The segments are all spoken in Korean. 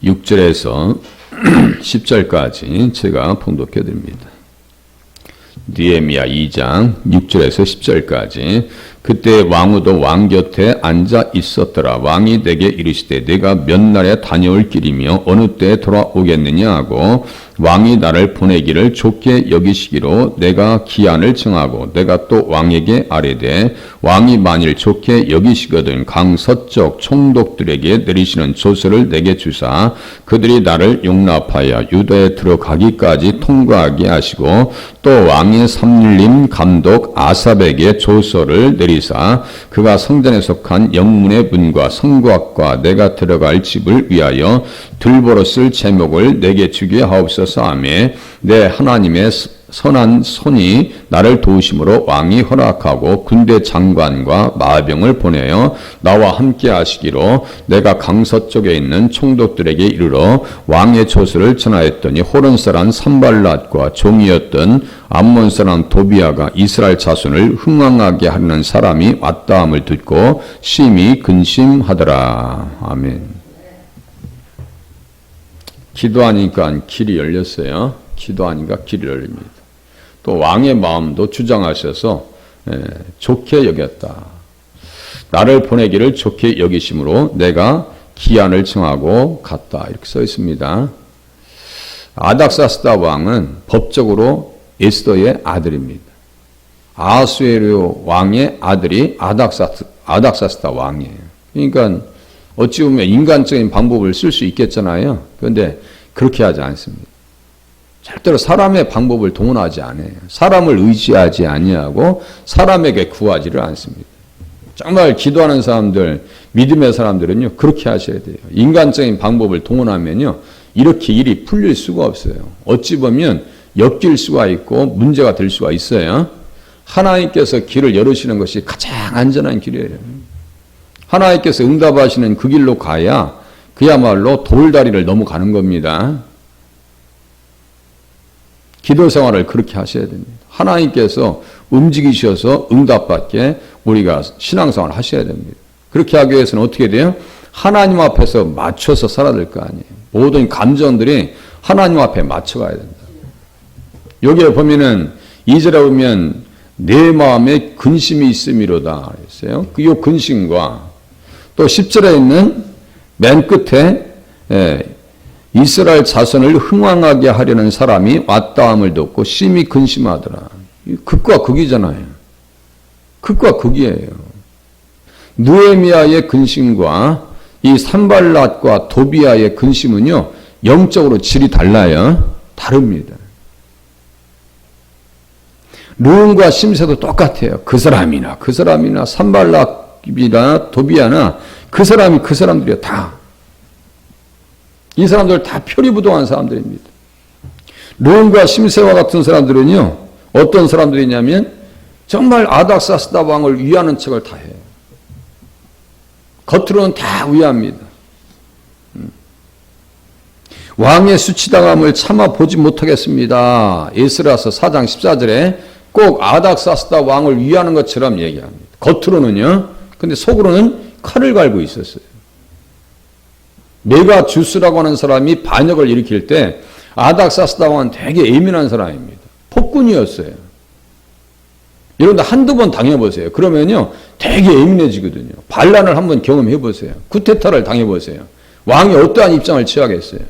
6절에서 10절까지 제가 봉독해 드립니다. 느헤미야 2장 6절에서 10절까지. 그때 왕후도 왕 곁에 앉아 있었더라. 왕이 내게 이르시되 내가 몇 날에 다녀올 길이며 어느 때에 돌아오겠느냐 하고 왕이 나를 보내기를 좋게 여기시기로 내가 기한을 정하고 내가 또 왕에게 아뢰되 왕이 만일 좋게 여기시거든 강 서쪽 총독들에게 내리시는 조서를 내게 주사 그들이 나를 용납하여 유다에 들어가기까지 통과하게 하시고 또 왕의 삼릴림 감독 아삽에게 조서를 내리사 그가 성전에 속한 영문의 문과 성곽과 내가 들어갈 집을 위하여 들보로 쓸 제목을 내게 주게 하옵소서 하며 내 하나님의 선한 손이 나를 도우심으로 왕이 허락하고 군대 장관과 마병을 보내어 나와 함께 하시기로 내가 강서쪽에 있는 총독들에게 이르러 왕의 조서를 전하였더니 호른 사람 산발랏과 종이었던 암몬 사람 도비아가 이스라엘 자손을 흥왕하게 하려는 사람이 왔다 함을 듣고 심히 근심하더라. 아멘. 기도하니까 길이 열렸어요. 기도하니까 길이 열립니다. 또 왕의 마음도 주장하셔서 좋게 여겼다. 나를 보내기를 좋게 여기심으로 내가 기한을 정하고 갔다. 이렇게 써 있습니다. 아닥사스다 왕은 법적으로 에스더의 아들입니다. 아하수에르 왕의 아들이 아닥사스다 왕이에요. 그러니까 어찌 보면 인간적인 방법을 쓸 수 있겠잖아요. 그런데 그렇게 하지 않습니다. 절대로 사람의 방법을 동원하지 않아요. 사람을 의지하지 아니하고 사람에게 구하지를 않습니다. 정말 기도하는 사람들, 믿음의 사람들은요, 그렇게 하셔야 돼요. 인간적인 방법을 동원하면요, 이렇게 일이 풀릴 수가 없어요. 어찌 보면 엮일 수가 있고 문제가 될 수가 있어요. 하나님께서 길을 열으시는 것이 가장 안전한 길이에요. 하나님께서 응답하시는 그 길로 가야 그야말로 돌다리를 넘어가는 겁니다. 기도 생활을 그렇게 하셔야 됩니다. 하나님께서 움직이셔서 응답받게 우리가 신앙생활을 하셔야 됩니다. 그렇게 하기 위해서는 어떻게 돼요? 하나님 앞에서 맞춰서 살아야 될 거 아니에요. 모든 감정들이 하나님 앞에 맞춰가야 된다. 여기에 보면은 2절에 보면 내 마음에 근심이 있음이로다 그랬어요. 이 근심과 또 10절에 있는 맨 끝에 이스라엘 자손을 흥왕하게 하려는 사람이 왔다 함을 듣고 심히 근심하더라. 극과 극이잖아요. 극과 극이에요. 느헤미야의 근심과 이 산발랏과 도비아의 근심은요, 영적으로 질이 달라요. 다릅니다. 르움과 심세도 똑같아요. 그 사람이나 산발랏이나 도비아나 그 사람들이요. 다. 이 사람들 다 표리부동한 사람들입니다. 르움과 심세와 같은 사람들은요, 어떤 사람들이냐면 정말 아닥사스다 왕을 위하는 척을 다 해요. 겉으로는 다 위합니다. 왕의 수치당함을 참아 보지 못하겠습니다. 에스라서 4장 14절에 꼭 아닥사스다 왕을 위하는 것처럼 얘기합니다. 겉으로는요. 근데 속으로는 칼을 갈고 있었어요. 메가주스라고 하는 사람이 반역을 일으킬 때 아닥사스다 왕은 되게 예민한 사람입니다. 폭군이었어요. 여러분들 한두 번 당해보세요. 그러면요 되게 예민해지거든요. 반란을 한번 경험해보세요. 쿠데타를 당해보세요. 왕이 어떠한 입장을 취하겠어요.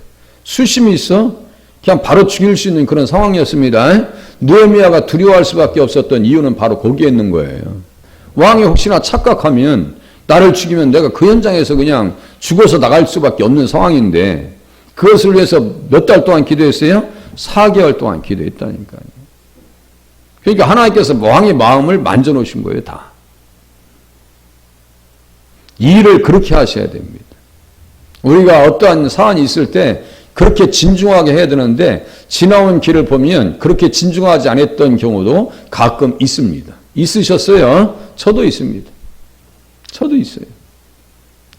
수심이 있어? 그냥 바로 죽일 수 있는 그런 상황이었습니다. 느헤미야가 두려워할 수밖에 없었던 이유는 바로 거기에 있는 거예요. 왕이 혹시나 착각하면 나를 죽이면 내가 그 현장에서 그냥 죽어서 나갈 수밖에 없는 상황인데 그것을 위해서 몇 달 동안 기도했어요? 4개월 동안 기도했다니까요. 그러니까 하나님께서 왕의 마음을 만져놓으신 거예요. 다. 이 일을 그렇게 하셔야 됩니다. 우리가 어떠한 사안이 있을 때 그렇게 진중하게 해야 되는데 지나온 길을 보면 그렇게 진중하지 않았던 경우도 가끔 있습니다. 있으셨어요? 저도 있습니다. 저도 있어요.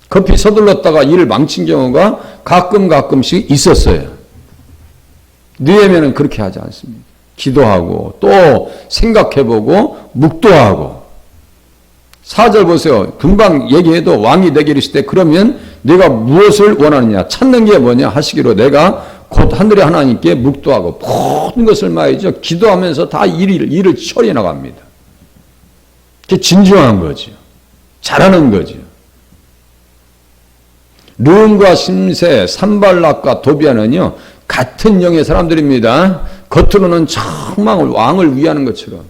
급히 서둘렀다가 일을 망친 경우가 가끔씩 있었어요. 느헤미야는 그렇게 하지 않습니다. 기도하고 또 생각해보고 묵도하고 4절 보세요. 금방 얘기해도 왕이 되게 이르실 때 그러면 내가 무엇을 원하느냐 찾는 게 뭐냐 하시기로 내가 곧 하늘의 하나님께 묵도하고 모든 것을 말이죠. 기도하면서 다 일을 처리해 나갑니다. 그게 진중한 거죠. 잘하는 거죠. 르움과 심세, 산발락과 도비아는요 같은 영의 사람들입니다. 겉으로는 정말 왕을 위하는 것처럼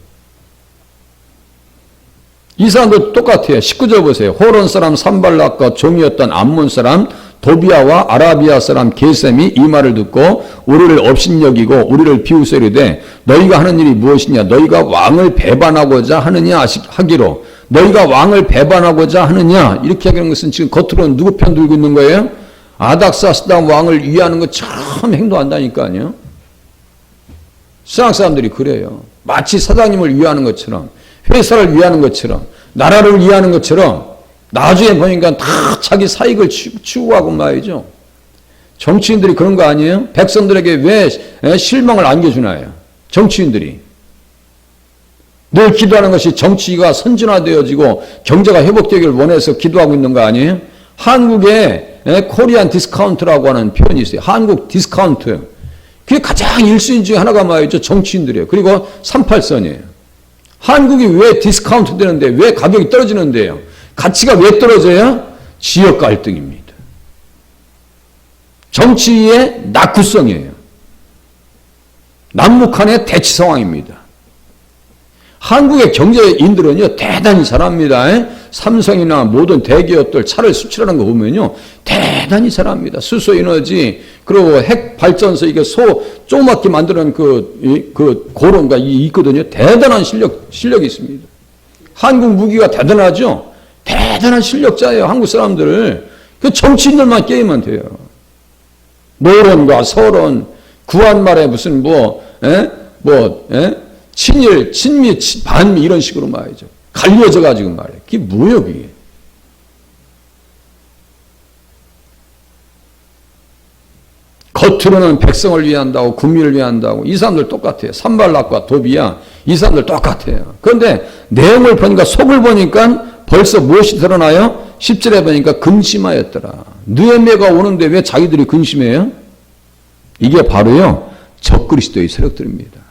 이 사람도 똑같아요. 19절 보세요. 호론 사람 산발락과 종이었던 암몬 사람 도비아와 아라비아 사람 게셈이 이 말을 듣고 우리를 업신여기고 우리를 비웃으리되 너희가 하는 일이 무엇이냐 너희가 왕을 배반하고자 하느냐 하기로 너희가 왕을 배반하고자 하느냐 이렇게 하는 것은 지금 겉으로는 누구 편 들고 있는 거예요? 아닥사스다 왕을 위하는 것처럼 행동한다니까요. 세상 사람들이 그래요. 마치 사장님을 위하는 것처럼 회사를 위하는 것처럼 나라를 위하는 것처럼 나중에 보니까 다 자기 사익을 추구하고 말이죠. 정치인들이 그런 거 아니에요? 백성들에게 왜 실망을 안겨주나요? 정치인들이. 늘 기도하는 것이 정치가 선진화되어지고 경제가 회복되기를 원해서 기도하고 있는 거 아니에요? 한국에 코리안 디스카운트라고 하는 표현이 있어요. 한국 디스카운트. 그게 가장 1순위 중에 하나가 말이죠. 정치인들이에요. 그리고 38선이에요. 한국이 왜 디스카운트 되는데 왜 가격이 떨어지는데요? 가치가 왜 떨어져요? 지역 갈등입니다. 정치의 낙후성이에요. 남북한의 대치 상황입니다. 한국의 경제인들은요 대단히 잘합니다. 삼성이나 모든 대기업들 차를 수출하는 거 보면요 대단히 잘합니다. 수소에너지 그리고 핵 발전소 이게 조그맣게 만드는 그 고론가 있거든요. 대단한 실력이 있습니다. 한국 무기가 대단하죠. 대단한 실력자예요. 한국 사람들. 그 정치인들만 게임만 돼요. 노론과 서론, 구한말에 무슨 친일, 친미, 반미 이런 식으로 말이죠. 갈려져 가지고 말이에요. 그게 뭐예요, 그게? 겉으로는 백성을 위한다고, 국민을 위한다고. 이 사람들 똑같아요. 산발락과 도비야. 이 사람들 똑같아요. 그런데 내용을 보니까, 속을 보니까 벌써 무엇이 드러나요? 10절에 보니까 근심하였더라. 느헤미야가 오는데 왜 자기들이 근심해요? 이게 바로요, 적그리스도의 세력들입니다.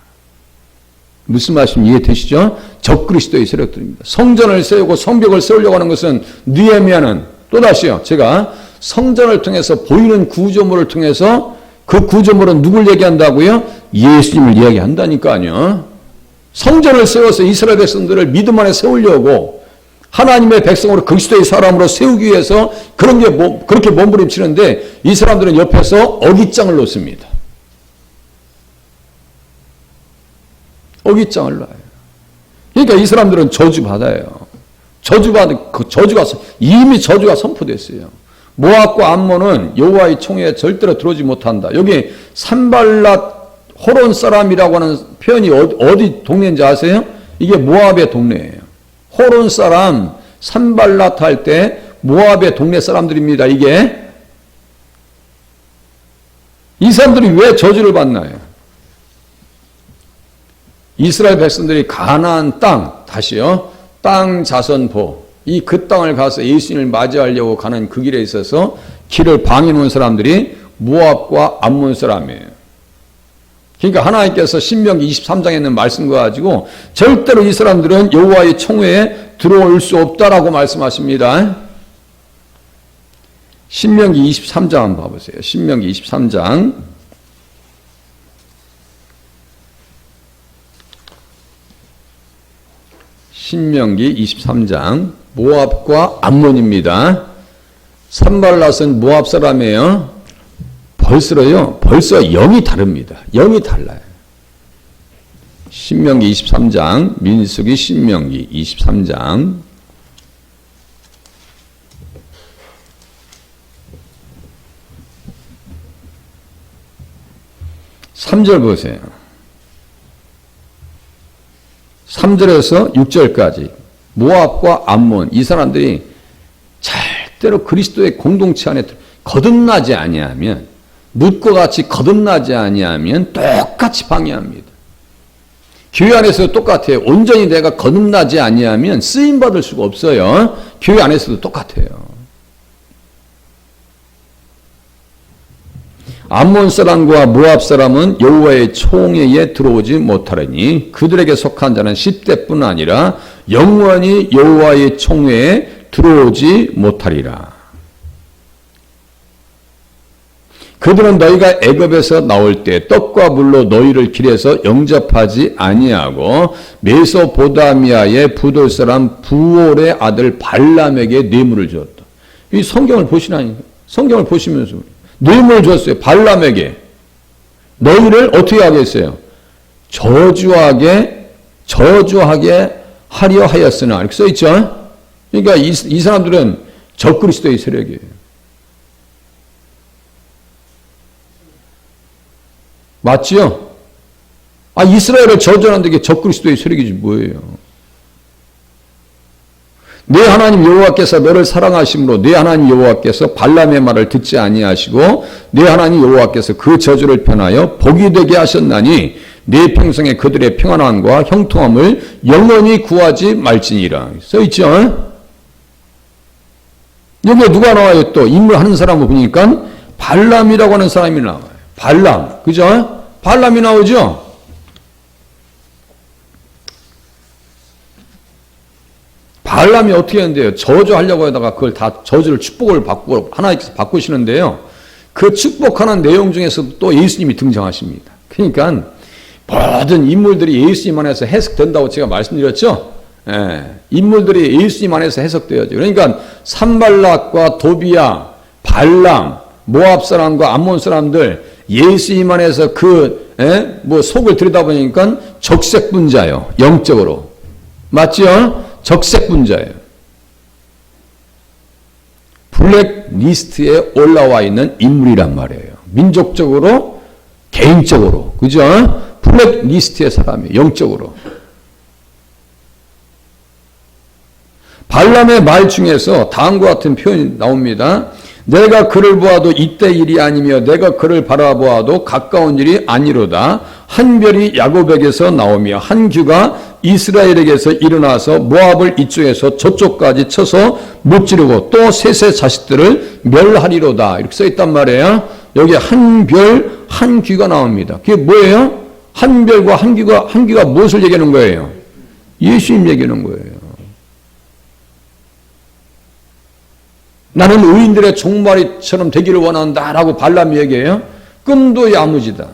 무슨 말씀 이해되시죠? 적그리스도의 세력들입니다. 성전을 세우고 성벽을 세우려고 하는 것은 느헤미야는 또다시요. 제가 성전을 통해서 보이는 구조물을 통해서 그 구조물은 누굴 얘기한다고요? 예수님을 이야기한다니까요. 성전을 세워서 이스라엘 백성들을 믿음 안에 세우려고 하나님의 백성으로 그리스도의 사람으로 세우기 위해서 그렇게 몸부림치는데 이 사람들은 옆에서 어깃장을 놓습니다. 어깃장을 놔요. 그러니까 이 사람들은 저주받아요. 이미 저주가 선포됐어요. 모압과 암몬은 여호와의 총회에 절대로 들어오지 못한다. 여기 산발랏 호론 사람이라고 하는 표현이 어디 동네인지 아세요? 이게 모압의 동네예요. 호론 사람 산발랏 할 때 모압의 동네 사람들입니다. 이게 이 사람들이 왜 저주를 받나요? 이스라엘 백성들이 가나안 땅, 다시요, 땅 자선포, 그 땅을 가서 예수님을 맞이하려고 가는 그 길에 있어서 길을 방해 놓은 사람들이 모압과 암몬 사람이에요. 그러니까 하나님께서 신명기 23장에 있는 말씀과 가지고 절대로 이 사람들은 여호와의 총회에 들어올 수 없다라고 말씀하십니다. 신명기 23장 한번 봐보세요. 신명기 23장. 신명기 23장. 모압과 암몬입니다. 산발랏은 모압 사람이에요. 벌써 영이 다릅니다. 영이 달라요. 신명기 23장, 민수기 신명기 23장. 3절 보세요. 3절에서 6절까지 모압과 암몬 이 사람들이 절대로 그리스도의 공동체 안에 거듭나지 아니하면 룻과 같이 거듭나지 아니하면 똑같이 방해합니다. 교회 안에서도 똑같아요. 온전히 내가 거듭나지 아니하면 쓰임받을 수가 없어요. 교회 안에서도 똑같아요. 암몬 사람과 모압 사람은 여호와의 총회에 들어오지 못하리니 그들에게 속한 자는 10대뿐 아니라 영원히 여호와의 총회에 들어오지 못하리라. 그들은 너희가 애굽에서 나올 때 떡과 물로 너희를 길에서 영접하지 아니하고 메소포다미아의 부돌 사람 부올의 아들 발람에게 뇌물을 주었다. 이 성경을 보시라니까. 성경을 보시면서 뇌물을 줬어요. 발람에게. 너희를 어떻게 하겠어요? 저주하게 하려 하였으나 이렇게 써있죠. 그러니까 이 사람들은 적그리스도의 세력이에요. 맞지요? 이스라엘을 저주하는데 이게 적그리스도의 세력이지 뭐예요? 내 하나님 여호와께서 너를 사랑하심으로 내 하나님 여호와께서 발람의 말을 듣지 아니하시고 내 하나님 여호와께서 그 저주를 편하여 복이 되게 하셨나니 내 평생에 그들의 평안함과 형통함을 영원히 구하지 말지니라. 써있죠? 여기에 누가 나와요? 또 인물 하는 사람을 보니까 발람이라고 하는 사람이 나와요. 발람, 그죠? 발람이 나오죠? 발람이 어떻게 했는데요? 저주하려고 하다가 그걸 다 저주를 축복을 하나님께서 바꾸시는데요. 그 축복하는 내용 중에서도 또 예수님이 등장하십니다. 그러니까 모든 인물들이 예수님 안에서 해석된다고 제가 말씀드렸죠? 인물들이 예수님 안에서 해석되어야죠. 그러니까 산발락과 도비야, 발람, 모압 사람과 암몬 사람들 예수님 안에서 속을 들여다보니까 적색분자예요. 영적으로. 맞죠? 적색분자예요. 블랙리스트에 올라와 있는 인물이란 말이에요. 민족적으로, 개인적으로. 그죠? 블랙리스트의 사람이에요. 영적으로. 발람의 말 중에서 다음과 같은 표현이 나옵니다. 내가 그를 보아도 이때 일이 아니며 내가 그를 바라보아도 가까운 일이 아니로다. 한 별이 야곱에게서 나오며 한 규가 이스라엘에게서 일어나서 모압을 이쪽에서 저쪽까지 쳐서 무찌르고 또 셋의 자식들을 멸하리로다. 이렇게 써있단 말이에요. 여기 한 별, 한 규가 나옵니다. 그게 뭐예요? 한 별과 한 규가 무엇을 얘기하는 거예요? 예수님 얘기하는 거예요. 나는 의인들의 종말이처럼 되기를 원한다라고 발람이 얘기해요. 꿈도 야무지다.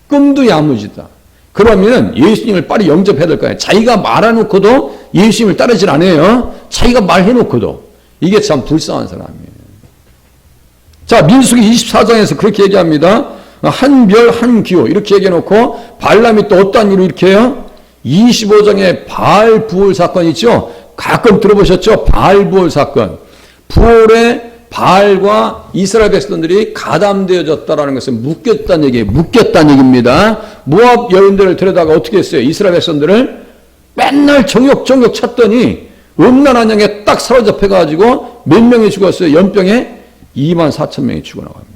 꿈도 야무지다. 그러면 예수님을 빨리 영접해야 될 거예요. 자기가 말해놓고도 예수님을 따르질 않아요. 자기가 말해놓고도. 이게 참 불쌍한 사람이에요. 자, 민수기 24장에서 그렇게 얘기합니다. 한 별, 한 기호 이렇게 얘기해놓고 발람이 또 어떤 일을 이렇게 해요? 25장에 바알 부올 사건 있죠? 가끔 들어보셨죠? 바알 부올 사건. 부올의 바알과 이스라엘 백성들이 가담되어졌다라는 것은 묶였다는 얘기예요. 묶였다는 얘기입니다. 모압 여인들을 데려다가 어떻게 했어요? 이스라엘 백성들을 맨날 정욕 찾더니 음란한 영에 딱 사로잡혀가지고 몇 명이 죽었어요? 연병에 24,000명이 죽어나갑니다.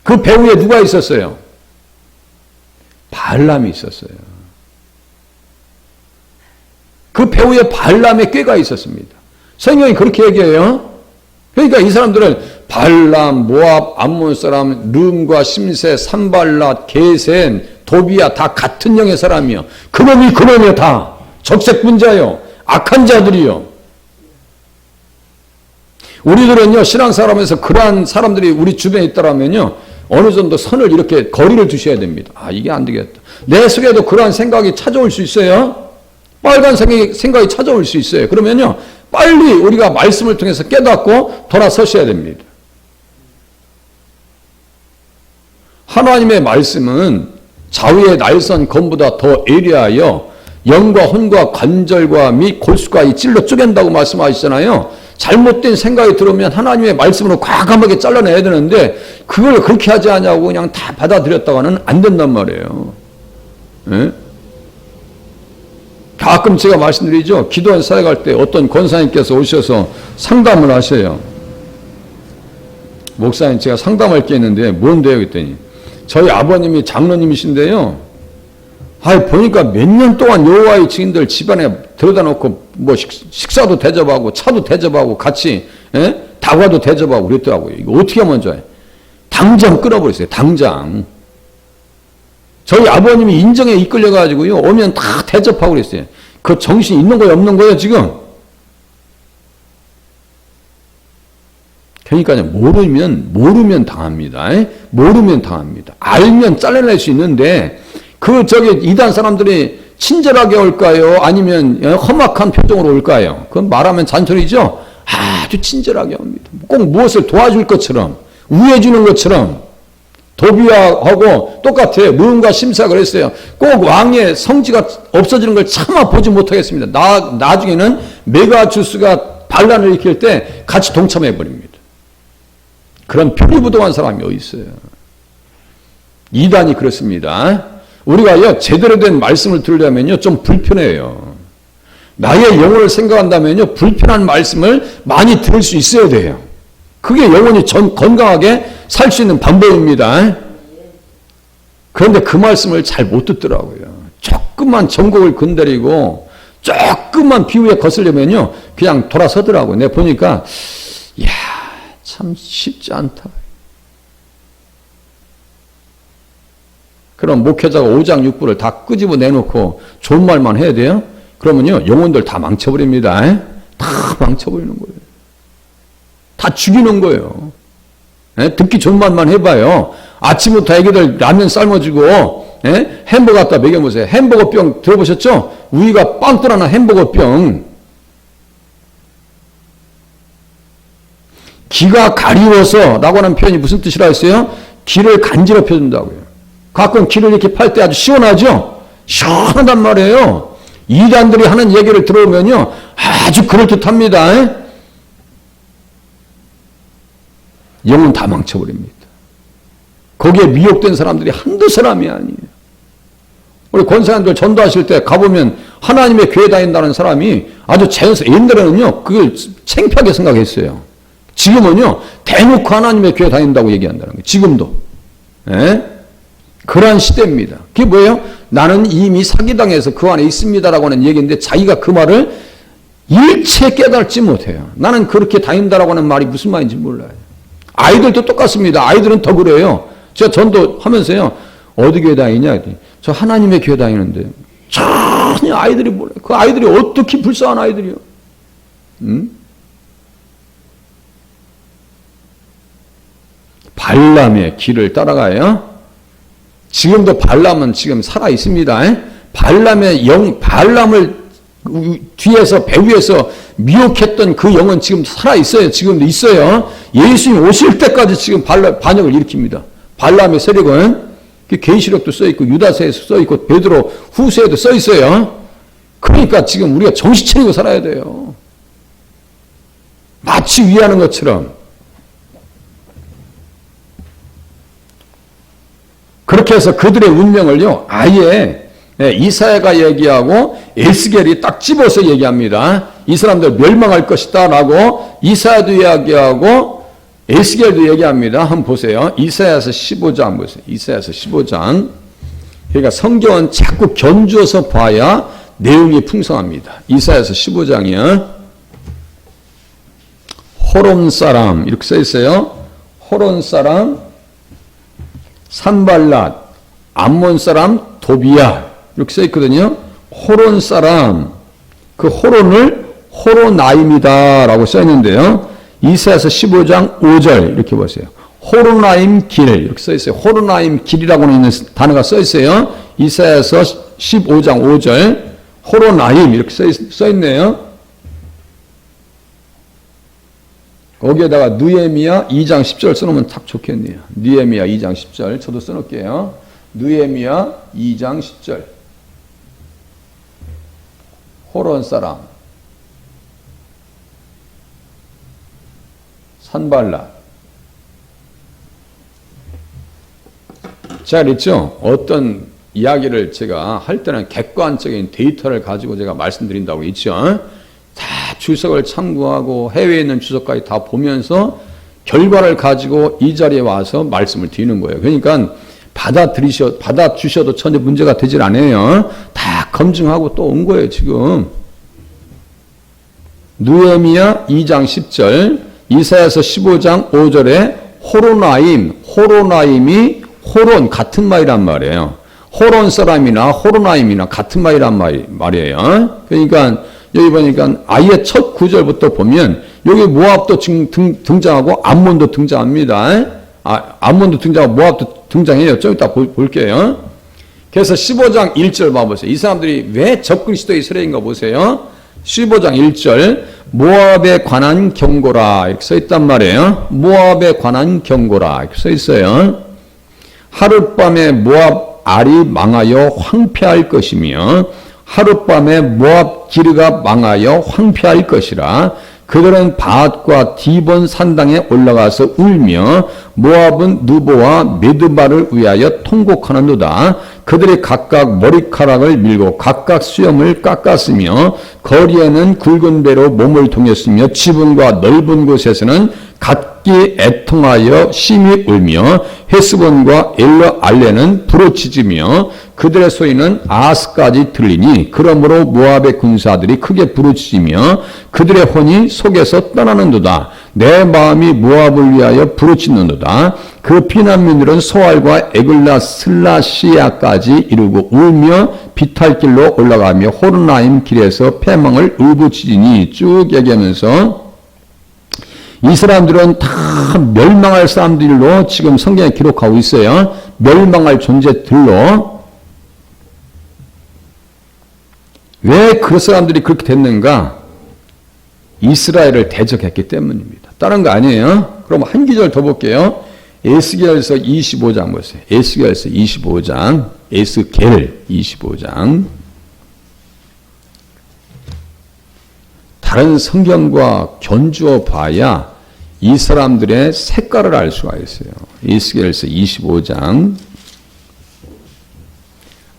그 배후에 누가 있었어요? 발람이 있었어요. 그 배후에 발람의 꾀가 있었습니다. 성경이 그렇게 얘기해요. 그러니까 이 사람들은 발람, 모압, 암몬 사람, 름과 심세, 산발랏, 게센, 도비야 다 같은 영의 사람이요. 그놈이요 다. 적색분자요. 악한 자들이요. 우리들은요 신앙생활하면서 그러한 사람들이 우리 주변에 있다라면요 어느 정도 선을 이렇게 거리를 두셔야 됩니다. 이게 안 되겠다. 내 속에도 그러한 생각이 찾아올 수 있어요. 빨간 생각이 찾아올 수 있어요. 그러면요 빨리 우리가 말씀을 통해서 깨닫고 돌아서셔야 됩니다. 하나님의 말씀은 좌우의 날선 검보다 더 예리하여 영과 혼과 관절과 및 골수가 찔러 쪼갠다고 말씀하시잖아요. 잘못된 생각이 들어오면 하나님의 말씀으로 과감하게 잘라내야 되는데 그걸 그렇게 하지 않냐고 그냥 다 받아들였다가는 안 된단 말이에요. 네? 가끔 제가 말씀드리죠. 기도원 사역할 때 어떤 권사님께서 오셔서 상담을 하셔요. 목사님 제가 상담할 게 있는데 뭔데요? 그랬더니 저희 아버님이 장로님이신데요. 보니까 몇 년 동안 여호와의 증인들 집안에 들여다 놓고 뭐 식사도 대접하고 차도 대접하고 같이 다과도 대접하고 그랬더라고요. 이거 어떻게 하면 좋아요? 당장 끊어버렸어요. 당장. 저희 아버님이 인정에 이끌려가지고요. 오면 다 대접하고 그랬어요. 그 정신 있는 거예요? 없는 거예요? 지금? 그러니까요. 모르면 당합니다. 모르면 당합니다. 알면 잘라낼 수 있는데 이단 사람들이 친절하게 올까요? 아니면 험악한 표정으로 올까요? 그건 말하면 잔소리죠? 아주 친절하게 옵니다. 꼭 무엇을 도와줄 것처럼, 우애주는 것처럼, 도비와하고 똑같아요. 무언가 심사를 했어요. 꼭 왕의 성지가 없어지는 걸 차마 보지 못하겠습니다. 나중에는 메가주스가 반란을 일으킬 때 같이 동참해버립니다. 그런 표리부동한 사람이 어디 있어요? 이단이 그렇습니다. 우리가요, 제대로 된 말씀을 들으려면요, 좀 불편해요. 나의 영혼을 생각한다면요, 불편한 말씀을 많이 들을 수 있어야 돼요. 그게 영혼이 건강하게 살 수 있는 방법입니다. 그런데 그 말씀을 잘 못 듣더라고요. 조금만 전곡을 건드리고, 조금만 비유에 거슬려면요, 그냥 돌아서더라고요. 내가 보니까, 이야, 참 쉽지 않다. 그럼 목회자가 5장 6부를 다 끄집어 내놓고 좋은 말만 해야 돼요? 그러면요, 영혼들 다 망쳐버립니다. 다 망쳐버리는 거예요. 다 죽이는 거예요. 듣기 좋은 말만 해봐요. 아침부터 애기들 라면 삶아주고, 햄버거 갖다 먹여보세요. 햄버거 병 들어보셨죠? 우리가 빵 떠나는 햄버거 병. 기가 가리워서 라고 하는 표현이 무슨 뜻이라 했어요? 기를 간지럽혀 준다고요. 가끔 기를 이렇게 팔 때 아주 시원하죠? 시원하단 말이에요. 이단들이 하는 얘기를 들어오면요, 아주 그럴듯합니다. 영혼 다 망쳐버립니다. 거기에 미혹된 사람들이 한두 사람이 아니에요. 우리 권사님들 전도하실 때 가보면 하나님의 교회 다닌다는 사람이 아주 자연스럽게, 옛날에는요, 그걸 창피하게 생각했어요. 지금은요, 대놓고 하나님의 교회 다닌다고 얘기한다는 거예요. 지금도. 그러한 시대입니다. 그게 뭐예요? 나는 이미 사기당해서 그 안에 있습니다라고 하는 얘기인데 자기가 그 말을 일체 깨달지 못해요. 나는 그렇게 다닌다라고 하는 말이 무슨 말인지 몰라요. 아이들도 똑같습니다. 아이들은 더 그래요. 제가 전도하면서요, 어디 교회 다니냐? 저 하나님의 교회 다니는데 전혀 아이들이 몰라요. 그 아이들이 어떻게 불쌍한 아이들이요? 발람의 길을 따라가요. 지금도 발람은 지금 살아 있습니다. 발람을 뒤에서 배 위에서 미혹했던 그 영은 지금 살아 있어요. 지금도 있어요. 예수님 오실 때까지 지금 반역을 일으킵니다. 발람의 세력은 계시록도 써 있고 유다서에서 써 있고 베드로 후서에도 써 있어요. 그러니까 지금 우리가 정신 차리고 살아야 돼요. 마치 위하는 것처럼. 그렇게 해서 그들의 운명을요, 아예 이사야가 얘기하고 에스겔이 딱 집어서 얘기합니다. 이 사람들 멸망할 것이다 라고 이사야도 이야기하고 에스겔도 얘기합니다. 한번 보세요. 이사야서 15장 보세요. 이사야서 15장. 그러니까 성경은 자꾸 견주어서 봐야 내용이 풍성합니다. 이사야서 15장이요. 호론 사람 이렇게 써 있어요. 호론 사람 산발랏, 암몬 사람 도비야 이렇게 써 있거든요. 호론 사람, 그 호론을 호로나임이다 라고 써 있는데요. 이사야서 15장 5절 이렇게 보세요. 호로나임 길 이렇게 써 있어요. 호로나임 길이라고 하는 단어가 써 있어요. 이사야서 15장 5절 호로나임 이렇게 써 있네요. 거기에다가 느헤미야 2장 10절 써놓으면 딱 좋겠네요. 느헤미야 2장 10절 저도 써놓을게요. 느헤미야 2장 10절 호론 사람 산발랏. 자, 그랬죠? 어떤 이야기를 제가 할 때는 객관적인 데이터를 가지고 제가 말씀드린다고 했죠. 다 주석을 참고하고 해외에 있는 주석까지 다 보면서 결과를 가지고 이 자리에 와서 말씀을 드리는 거예요. 그러니까 받아주셔도 전혀 문제가 되질 않아요. 다 검증하고 또 온 거예요, 지금. 느헤미야 2장 10절, 이사야서 15장 5절에 호로나임이 호론 같은 말이란 말이에요. 호론 사람이나 호로나임이나 같은 말이란 말이에요. 그러니까 여기 보니까 아예 첫 구절부터 보면 여기 모압도 등장하고 암몬도 등장합니다. 암몬도 등장하고 모압도 등장해요. 좀 이따 볼게요. 그래서 15장 1절 봐보세요. 이 사람들이 왜 적그리스도 이스라엘인가 보세요. 15장 1절 모압에 관한 경고라 이렇게 써 있단 말이에요. 모압에 관한 경고라 이렇게 써 있어요. 하룻밤에 모압 알이 망하여 황폐할 것이며 하룻밤에 모압 기르가 망하여 황폐할 것이라. 그들은 바앗과 디본 산당에 올라가서 울며 모압은 느보와 메드바를 위하여 통곡하는도다. 그들이 각각 머리카락을 밀고 각각 수염을 깎았으며 거리에는 굵은 배로 몸을 동였으며 지붕과 넓은 곳에서는 각기 애통하여 심히 울며 헤스본과 엘르알레는 부르짖으며 그들의 소리는 아하스까지 들리니 그러므로 모압의 군사들이 크게 부르짖으며 그들의 혼이 속에서 떠나는도다. 내 마음이 모압을 위하여 부르짖는도다. 그 피난민들은 소알과 에글라 슬라시아까지 이르고 울며 비탈길로 올라가며 호르나임 길에서 패망을 울부짖으니 쭉 얘기하면서 이 사람들은 다 멸망할 사람들로 지금 성경에 기록하고 있어요. 멸망할 존재들로. 왜 그 사람들이 그렇게 됐는가? 이스라엘을 대적했기 때문입니다. 다른 거 아니에요. 그럼 한 기절 더 볼게요. 에스겔서 25장 보세요. 에스겔서 25장. 에스겔 25장. 다른 성경과 견주어 봐야 이 사람들의 색깔을 알 수가 있어요. 에스겔서 25장.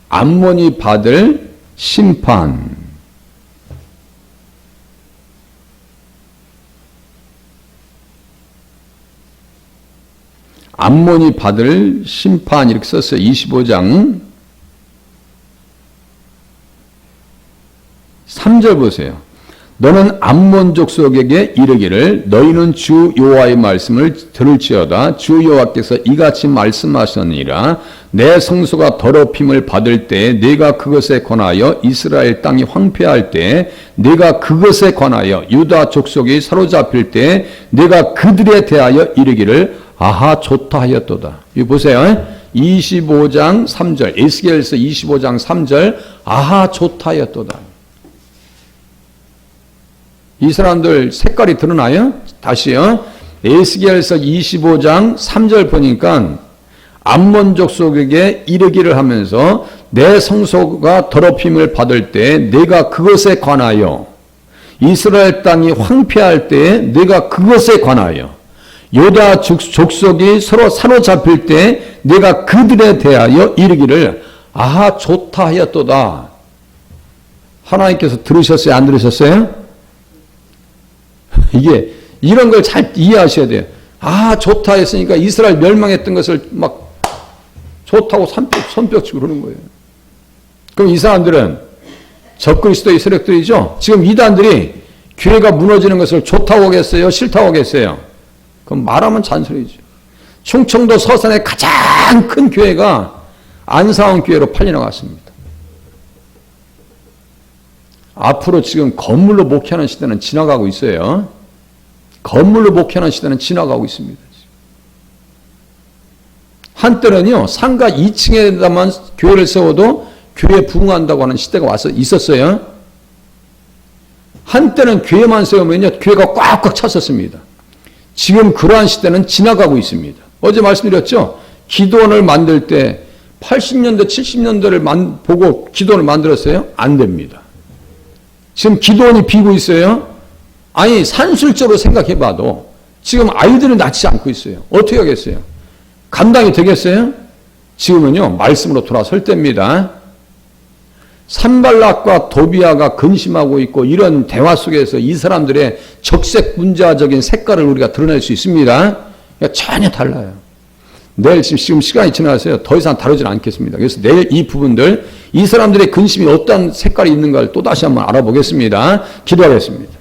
암몬이 받을 심판. 암몬이 받을 심판 이렇게 썼어요. 25장 3절 보세요. 너는 암몬 족속에게 이르기를 너희는 주 여호와의 말씀을 들을지어다. 주 여호와께서 이같이 말씀하셨느니라. 내 성소가 더럽힘을 받을 때 내가 그것에 관하여 이스라엘 땅이 황폐할 때 내가 그것에 관하여 유다 족속이 사로잡힐 때 내가 그들에 대하여 이르기를 아하 좋다 하였도다. 이거 보세요. 25장 3절 에스겔서 25장 3절 아하 좋다 하였도다. 이 사람들 색깔이 드러나요? 다시요. 에스겔서 25장 3절 보니까 암몬 족속에게 이르기를 하면서 내 성소가 더럽힘을 받을 때 내가 그것에 관하여 이스라엘 땅이 황폐할 때 내가 그것에 관하여 유다 족속이 서로 사로잡힐 때 내가 그들에 대하여 이르기를 아하 좋다 하였도다. 하나님께서 들으셨어요? 안 들으셨어요? 이게 이런 걸 잘 이해하셔야 돼요. 아 좋다 했으니까 이스라엘 멸망했던 것을 막 좋다고 손뼉치고 그러는 거예요. 그럼 이 사람들은 적그리스도의 세력들이죠. 지금 이단들이 교회가 무너지는 것을 좋다고 하겠어요? 싫다고 하겠어요? 그럼 말하면 잔소리죠. 충청도 서산의 가장 큰 교회가 안사원 교회로 팔려나갔습니다. 앞으로 지금 건물로 목회하는 시대는 지나가고 있어요. 건물로 목회하는 시대는 지나가고 있습니다. 한때는요, 상가 2층에다만 교회를 세워도 교회에 부흥한다고 하는 시대가 있었어요. 한때는 교회만 세우면요, 교회가 꽉꽉 찼었습니다. 지금 그러한 시대는 지나가고 있습니다. 어제 말씀드렸죠? 기도원을 만들 때 80년대, 70년대를 보고 기도원을 만들었어요? 안 됩니다. 지금 기도원이 비고 있어요? 아니 산술적으로 생각해봐도 지금 아이들은 낳지 않고 있어요. 어떻게 하겠어요? 감당이 되겠어요? 지금은요 말씀으로 돌아설 때입니다. 산발락과 도비아가 근심하고 있고 이런 대화 속에서 이 사람들의 적색 분자적인 색깔을 우리가 드러낼 수 있습니다. 전혀 달라요. 내일 지금 시간이 지나서요. 더 이상 다루지 않겠습니다. 그래서 내일 이 부분들, 이 사람들의 근심이 어떤 색깔이 있는가를 또 다시 한번 알아보겠습니다. 기도하겠습니다.